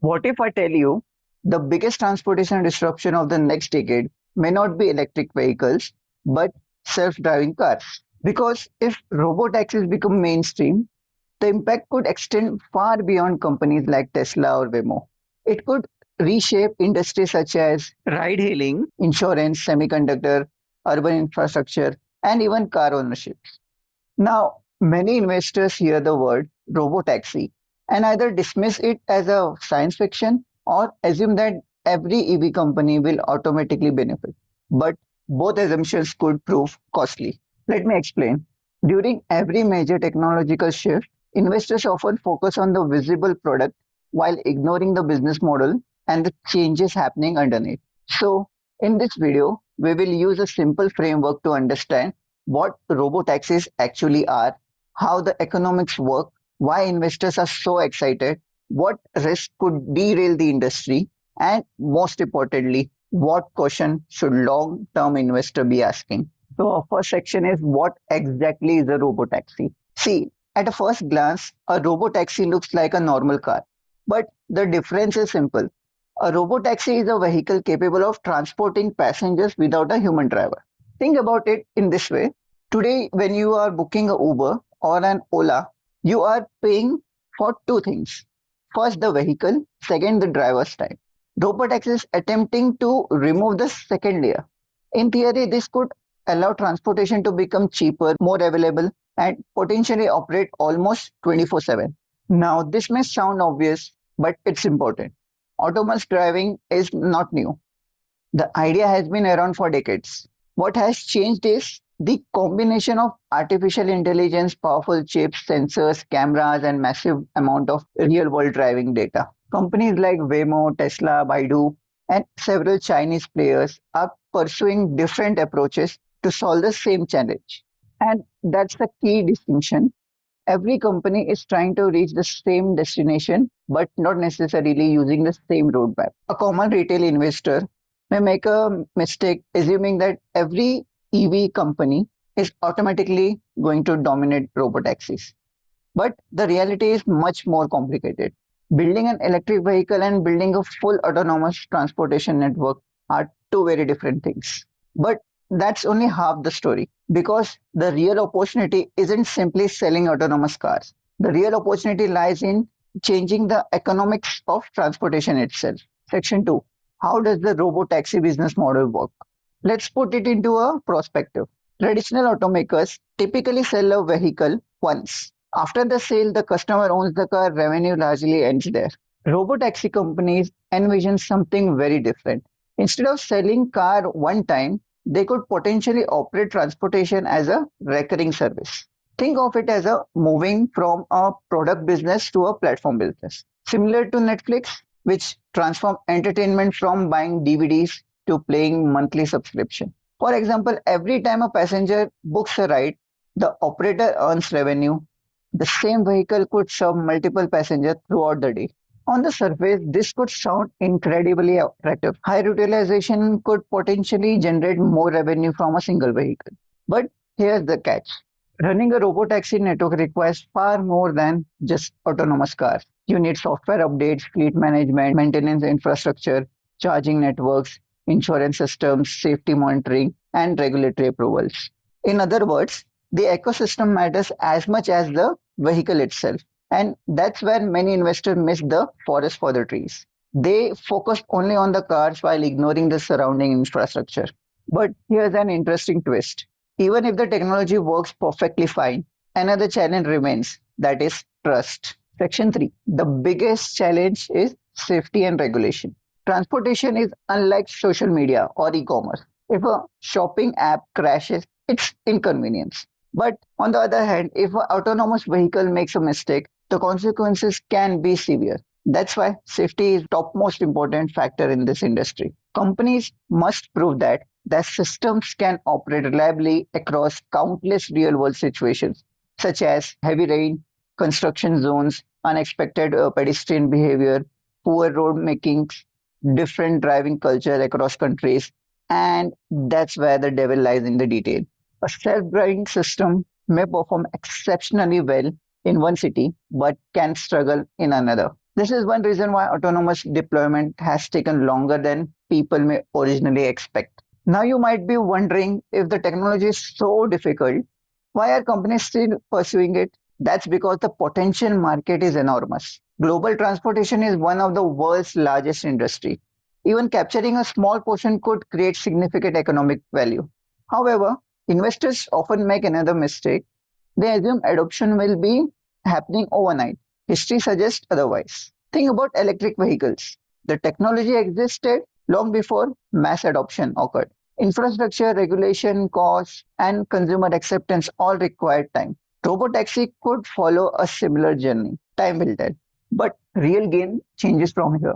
What if I tell you the biggest transportation disruption of the next decade may not be electric vehicles, but self driving cars? Because if robotaxis become mainstream, the impact could extend far beyond companies like Tesla or Waymo. It could reshape industries such as ride hailing, insurance, semiconductor, urban infrastructure, and even car ownership. Now, many investors hear the word robotaxi and either dismiss it as a science fiction or assume that every EV company will automatically benefit. But both assumptions could prove costly. Let me explain. During every major technological shift, investors often focus on the visible product while ignoring the business model and the changes happening underneath. So, in this video, we will use a simple framework to understand what robotaxis actually are, how the economics work, why investors are so excited, what risk could derail the industry, and most importantly, what question should long-term investor be asking. So our first section is what exactly is a robotaxi? See, at a first glance, a robotaxi looks like a normal car, but the difference is simple. A robotaxi is a vehicle capable of transporting passengers without a human driver. Think about it in this way. Today, when you are booking a Uber or an Ola, you are paying for two things. First, the vehicle, second, the driver's time. Robotaxi is attempting to remove the second layer. In theory, this could allow transportation to become cheaper, more available, and potentially operate almost 24/7. Now, this may sound obvious, but it's important. Autonomous driving is not new. The idea has been around for decades. What has changed is the combination of artificial intelligence, powerful chips, sensors, cameras, and massive amount of real world driving data. Companies like Waymo, Tesla, Baidu, and several Chinese players are pursuing different approaches to solve the same challenge. And that's the key distinction. Every company is trying to reach the same destination, but not necessarily using the same roadmap. A common retail investor may make a mistake assuming that every EV company is automatically going to dominate robotaxis. But the reality is much more complicated. Building an electric vehicle and building a full autonomous transportation network are two very different things. But that's only half the story because the real opportunity isn't simply selling autonomous cars. The real opportunity lies in changing the economics of transportation itself. Section 2. How does the robotaxi business model work? Let's put it into a perspective. Traditional automakers typically sell a vehicle once. After the sale, the customer owns the car, revenue largely ends there. Robotaxi companies envision something very different. Instead of selling car one time, they could potentially operate transportation as a recurring service. Think of it as a moving from a product business to a platform business. Similar to Netflix, which transformed entertainment from buying DVDs to paying monthly subscription. For example, every time a passenger books a ride, the operator earns revenue. The same vehicle could serve multiple passengers throughout the day. On the surface, this could sound incredibly attractive. High utilization could potentially generate more revenue from a single vehicle. But here's the catch. Running a robotaxi network requires far more than just autonomous cars. You need software updates, fleet management, maintenance infrastructure, charging networks, insurance systems, safety monitoring, and regulatory approvals. In other words, the ecosystem matters as much as the vehicle itself. And that's where many investors miss the forest for the trees. They focus only on the cars while ignoring the surrounding infrastructure. But here's an interesting twist. Even if the technology works perfectly fine, another challenge remains that is trust. Section 3. The biggest challenge is safety and regulation. Transportation is unlike social media or e commerce. If a shopping app crashes, it's inconvenience. But on the other hand, if an autonomous vehicle makes a mistake, the consequences can be severe. That's why safety is topmost important factor in this industry. Companies must prove that their systems can operate reliably across countless real-world situations, such as heavy rain, construction zones, unexpected pedestrian behavior, poor road makings, different driving culture across countries, and that's where the devil lies in the detail. A self-driving system may perform exceptionally well in one city but can struggle in another. This is one reason why autonomous deployment has taken longer than people may originally expect. Now, you might be wondering, if the technology is so difficult, why are companies still pursuing it? That's because the potential market is enormous. Global transportation is one of the world's largest industry. Even capturing a small portion could create significant economic value. However, investors often make another mistake. They assume adoption will be happening overnight. History suggests otherwise. Think about electric vehicles. The technology existed long before mass adoption occurred. Infrastructure, regulation, cost, and consumer acceptance all required time. Robotaxi could follow a similar journey. Time will tell. But real game changes from here.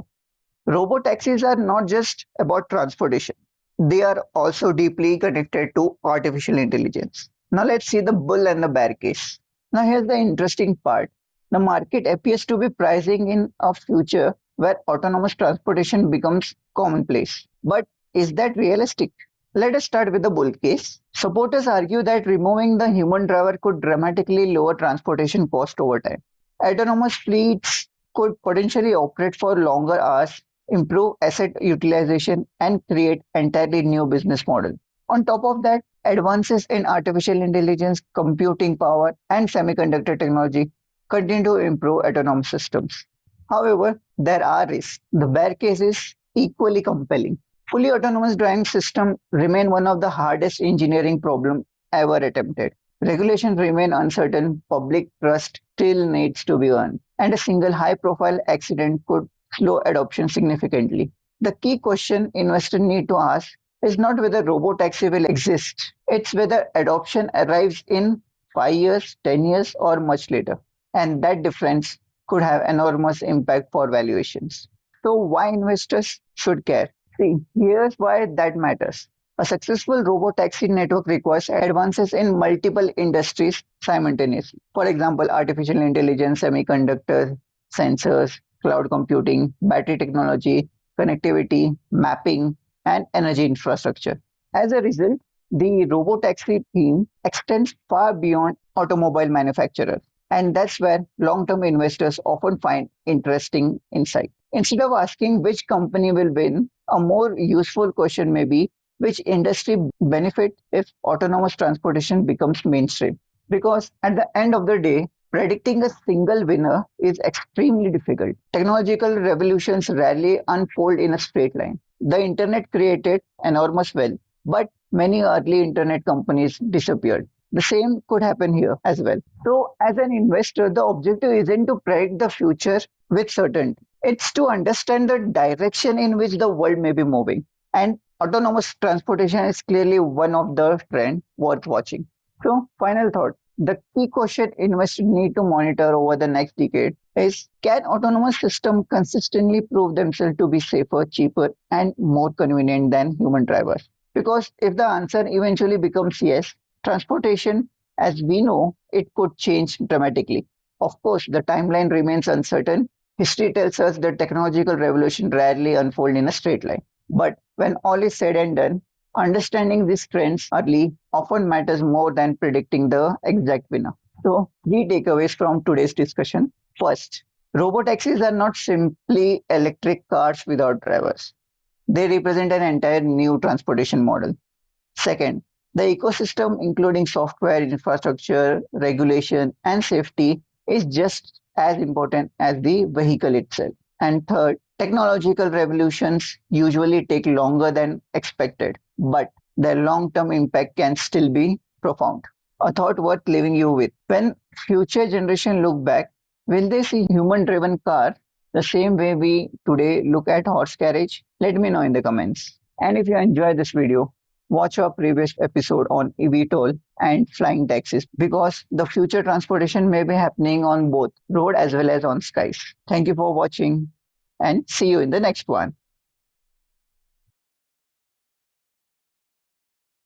Robotaxis are not just about transportation, they are also deeply connected to artificial intelligence. Now, let's see the bull and the bear case. Now, here's the interesting part. The market appears to be pricing in a future where autonomous transportation becomes commonplace. But is that realistic? Let us start with the bull case. Supporters argue that removing the human driver could dramatically lower transportation cost over time. Autonomous fleets could potentially operate for longer hours, improve asset utilization, and create entirely new business model. On top of that, advances in artificial intelligence, computing power, and semiconductor technology continue to improve autonomous systems. However, there are risks. The bear case is equally compelling. Fully autonomous driving system remain one of the hardest engineering problems ever attempted. Regulations remain uncertain, public trust still needs to be earned, and a single high profile accident could slow adoption significantly. The key question investors need to ask is not whether robotaxi will exist, it's whether adoption arrives in 5 years, 10 years, or much later. And that difference could have enormous impact for valuations. So, why investors should care? See, here's why that matters. A successful robotaxi network requires advances in multiple industries simultaneously. For example, artificial intelligence, semiconductors, sensors, cloud computing, battery technology, connectivity, mapping, and energy infrastructure. As a result, the robotaxi theme extends far beyond automobile manufacturers. And that's where long term investors often find interesting insight. Instead of asking which company will win, a more useful question may be which industry benefit if autonomous transportation becomes mainstream. Because at the end of the day, predicting a single winner is extremely difficult. Technological revolutions rarely unfold in a straight line. The internet created enormous wealth, but many early internet companies disappeared. The same could happen here as well. So, as an investor, the objective isn't to predict the future with certainty. It's to understand the direction in which the world may be moving. And autonomous transportation is clearly one of the trends worth watching. So, final thought. The key question investors need to monitor over the next decade is, can autonomous systems consistently prove themselves to be safer, cheaper, and more convenient than human drivers? Because if the answer eventually becomes yes, transportation as we know it could change dramatically. Of course, the timeline remains uncertain. History tells us that technological revolution rarely unfold in a straight line. But when all is said and done, understanding these trends early often matters more than predicting the exact winner. So, key takeaways from today's discussion. First, robotaxis are not simply electric cars without drivers. They represent an entire new transportation model. Second, the ecosystem, including software, infrastructure, regulation, and safety, is just as important as the vehicle itself. And third, technological revolutions usually take longer than expected, but their long term impact can still be profound. A thought worth leaving you with. When future generations look back, will they see human driven cars the same way we today look at horse carriage? Let me know in the comments. And if you enjoyed this video, watch our previous episode on eVTOL and flying taxis because the future transportation may be happening on both road as well as on skies. Thank you for watching and see you in the next one.